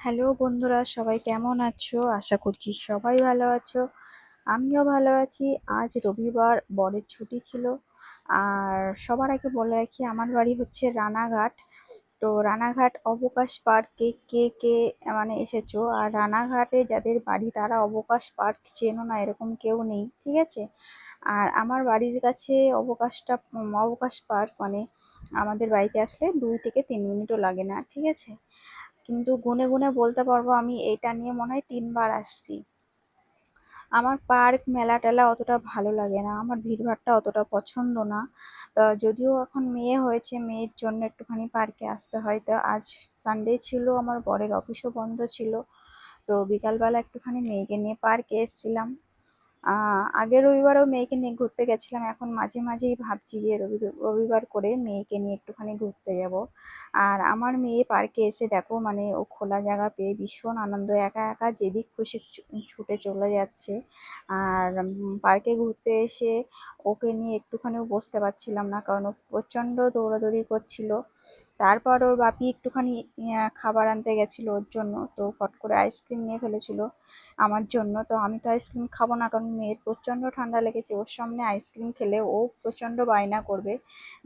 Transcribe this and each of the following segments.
Hello বন্ধুরা, সবাই কেমন আছো? আশা করছি সবাই ভালো আছো। আমিও ভালো আছি। আজ রবিবার, বরের ছুটি ছিল। আর সবার আগে বলে রাখি, আমার বাড়ি হচ্ছে রানাঘাট। তো রানাঘাট অবকাশ পার্কে কে কে মানে এসেছো? আর রানাঘাটে যাদের বাড়ি তারা অবকাশ পার্ক চেনো না এরকম কেউ নেই, ঠিক আছে? আর আমার বাড়ির কাছে অবকাশ পার্ক মানে আমাদের বাড়িতে আসলে 2 থেকে 3 মিনিটও লাগে না, ঠিক আছে? কিন্তু গুনে গুনে বলতে পারবো আমি এটা নিয়ে মনে হয় 3 বার আসছি। আমার পার্ক মেলা টেলা অতটা ভালো লাগে না, আমার ভিড়ভাট্টা অতটা পছন্দ না। যদিও এখন মেয়ে হয়েছে, মেয়ের জন্য একটুখানি পার্কে আসতে হয়। তো আজ সানডে ছিল, আমার বরের অফিসও বন্ধ ছিল। তো বিকালবেলা একটুখানি মেয়েকে নিয়ে পার্কে এসেছিলাম। আগের রবিবারেও মেয়েকে নিয়ে ঘুরতে গেছিলাম। এখন মাঝে মাঝেই ভাবছি যে রবিবার করে মেয়েকে নিয়ে একটুখানি ঘুরতে যাব। আর আমার মেয়ে পার্কে এসে দেখো মানে ও খোলা জায়গা পেয়ে ভীষণ আনন্দ, একা একা যেদিক খুশি ছুটে চলে যাচ্ছে। আর পার্কে ঘুরতে এসে ওকে নিয়ে একটুখানিও বসতে পারছিলাম না, কারণ ও প্রচণ্ড দৌড়াদৌড়ি করছিল। তারপর ওর বাপি একটুখানি খাবার আনতে গেছিল ওর জন্য, তো ফট করে আইসক্রিম নিয়ে ফেলেছিল আমার জন্য। তো আমি তো আইসক্রিম খাবো না, কারণ মেয়ের প্রচণ্ড ঠান্ডা লেগেছে, ওর সামনে আইসক্রিম খেলে ও প্রচণ্ড বায়না করবে।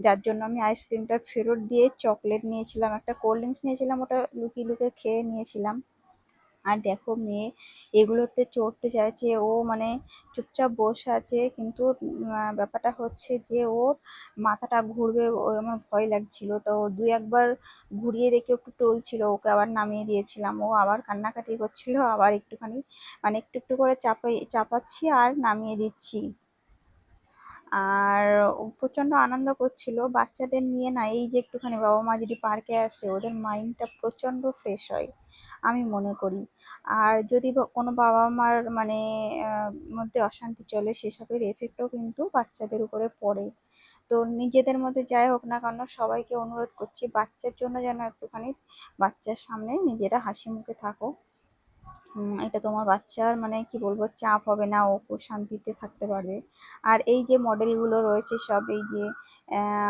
যার জন্য আমি আইসক্রিমটা ফেরত দিয়ে চকলেট নিয়েছিলাম, একটা কোল্ড ড্রিঙ্কস নিয়েছিলাম, ওটা লুকিয়ে লুকিয়ে খেয়ে নিয়েছিলাম। আর দেখো মেয়ে এগুলোতে চড়তে চাইছে, ও মানে চুপচাপ বসে আছে, কিন্তু ব্যাপারটা হচ্ছে যে ওর মাথাটা ঘুরবে, ও আমার ভয় লাগছিল। তো 2 একবার ঘুরিয়ে রেখে একটু টলছিল, ওকে আবার নামিয়ে দিয়েছিলাম। ও আবার কান্নাকাটি করছিল, আবার একটুখানি মানে একটু একটু করে চাপাচ্ছি আর নামিয়ে দিচ্ছি। আর ও প্রচণ্ড আনন্দ করছিল বাচ্চাদের নিয়ে না। এই যে একটুখানি বাবা মা যদি পার্কে আসে, ওদের মাইন্ডটা প্রচণ্ড ফ্রেশ হয় আমি মনে করি। আর যদি কোনো বাবা মার মানে মধ্যে অশান্তি চলে, সেসবের এফেক্টও কিন্তু বাচ্চাদের উপরে পড়ে। তো নিজেদের মধ্যে যাই হোক না কেন, সবাইকে অনুরোধ করছি বাচ্চার জন্য যেন একটুখানি বাচ্চার সামনে নিজেরা হাসি মুখে থাকো। এটা তোমার বাচ্চার মানে কি বলবো, চাপ হবে না, ও খুব শান্তিতে থাকতে পারবে। আর এই যে মডেলগুলো রয়েছে সব, এই যে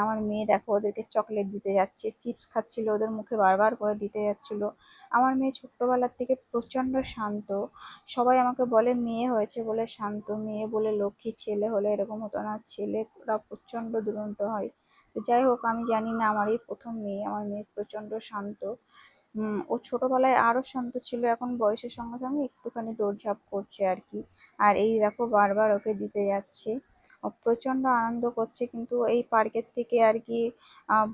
আমার মেয়ে দেখো ওদেরকে চকলেট দিতে যাচ্ছে, চিপস খাচ্ছিল, ওদের মুখে বারবার করে দিতে যাচ্ছিল। আমার মেয়ে ছোট্টবেলার থেকে প্রচণ্ড শান্ত। সবাই আমাকে বলে মেয়ে হয়েছে বলে শান্ত, মেয়ে বলে লক্ষ্মী, ছেলে হলে এরকম হতো না, ছেলেরা প্রচণ্ড দুরন্ত হয়। তো যাই হোক, আমি জানি না, আমার এই প্রথম মেয়ে, আমার মেয়ে প্রচণ্ড শান্ত। ও ছোটবেলায় আরো শান্ত ছিল, এখন বয়সের সঙ্গে সঙ্গে একটুখানি দৌড়ঝাঁপ করছে আর কি। আর এই দেখো বারবার ওকে দিতে যাচ্ছে, ও প্রচণ্ড আনন্দ করছে, কিন্তু এই পার্কের থেকে আর কি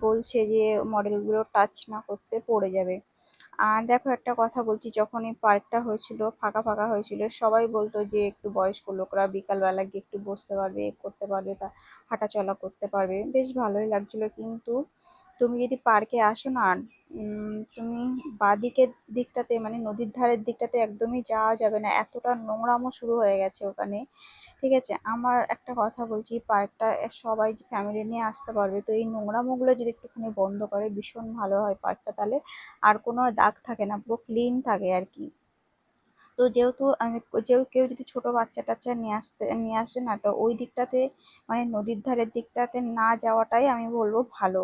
বলছে যে মডেলগুলো টাচ না করতে, পড়ে যাবে। আর দেখো একটা কথা বলছি, যখন এই পার্কটা হয়েছিল ফাঁকা ফাঁকা হয়েছিল, সবাই বলতো যে একটু বয়স্ক লোকরা বিকালবেলা গিয়ে একটু বসতে পারবে, করতে পারবে, তা হাঁটাচলা করতে পারবে, বেশ ভালোই লাগছিল। কিন্তু তুমি যদি পার্কে আসো না, তুমি বাঁদিকের দিকটাতে মানে নদীর ধারের দিকটাতে একদমই যাওয়া যাবে না, এতটা নোংরামো শুরু হয়ে গেছে ওখানে, ঠিক আছে? আমার একটা কথা বলছি, পার্কটা সবাই ফ্যামিলি নিয়ে আসতে পারবে, তো এই নোংরামোগুলো যদি একটুখানি বন্ধ করে ভীষণ ভালো হয় পার্কটা, তাহলে আর কোনো দাগ থাকে না, পুরো ক্লিন থাকে আর কি। তো যেহেতু কেউ যদি ছোট বাচ্চা টাচ্চা নিয়ে আসে না, তো ওই দিকটাতে মানে নদীর ধারের দিকটাতে না যাওয়াটাই আমি বলবো ভালো।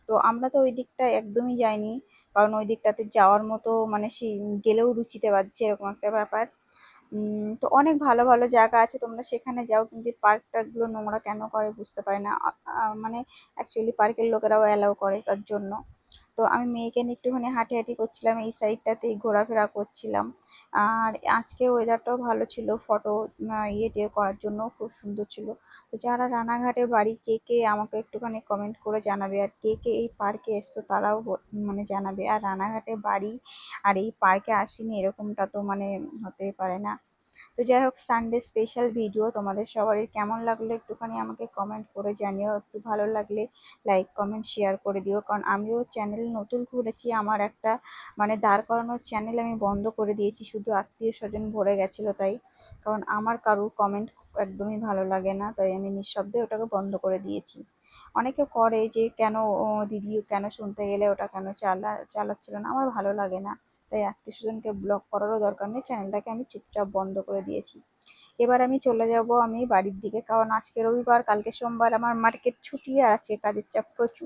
তো আমরা তো ওই দিকটা একদমই যাইনি, কারণ ওই দিকটাতে যাওয়ার মতো মানে সেই গেলেও রুচিতে বাজছে এরকম একটা ব্যাপার। তো অনেক ভালো ভালো জায়গা আছে, তোমরা সেখানে যাও, কিন্তু পার্ক টার্ক গুলো নোংরা কেন করে বুঝতে পারি না। মানে অ্যাকচুয়ালি পার্কের লোকেরাও অ্যালাউ করে তার জন্য। তো আমি মেয়েকে নিয়ে একটুখানি হাঁটাহাঁটি করছিলাম, এই সাইডটাতেই ঘোরাফেরা করছিলাম। আর আজকে ওয়েদারটাও ভালো ছিল, ফটো টিয়ে করার জন্য খুব সুন্দর ছিল। তো যারা রানাঘাটে বাড়ি, কে কে আমাকে একটুখানি কমেন্ট করে জানাবে, আর কে কে এই পার্কে এসছো তারাও মানে জানাবে। আর রানাঘাটে বাড়ি আর এই পার্কে আসিনি এরকমটা তো মানে হতেই পারে না। তো যাই হোক, সানডে স্পেশাল ভিডিও তোমাদের সবারই কেমন লাগলো একটুখানি আমাকে কমেন্ট করে জানিও। একটু ভালো লাগলে লাইক কমেন্ট শেয়ার করে দিও, কারণ আমিও চ্যানেল নতুন খুলেছি, আমার একটা মানে দাঁড় করানোর চ্যানেল আমি বন্ধ করে দিয়েছি, শুধু আত্মীয় স্বজন ভরে গেছিলো তাই। কারণ আমার কারুর কমেন্ট একদমই ভালো লাগে না, তাই আমি নিঃশব্দে ওটাকে বন্ধ করে দিয়েছি। অনেকে করে যে কেন দিদি কেন শুনতে গেলে ওটা কেন চালাচ্ছিল না, আমার ভালো লাগে না। তাই আত্মীয় স্বজনকে ব্লক করারও দরকার নেই, চ্যানেলটাকে আমি চুপচাপ বন্ধ করে দিয়েছি। এবার আমি চলে যাব আমি বাড়ির দিকে, কারণ আজকে রবিবার, কালকে সোমবার, আমার মার্কেট ছুটি, আর আজকে কাজের চাপ প্রচুর।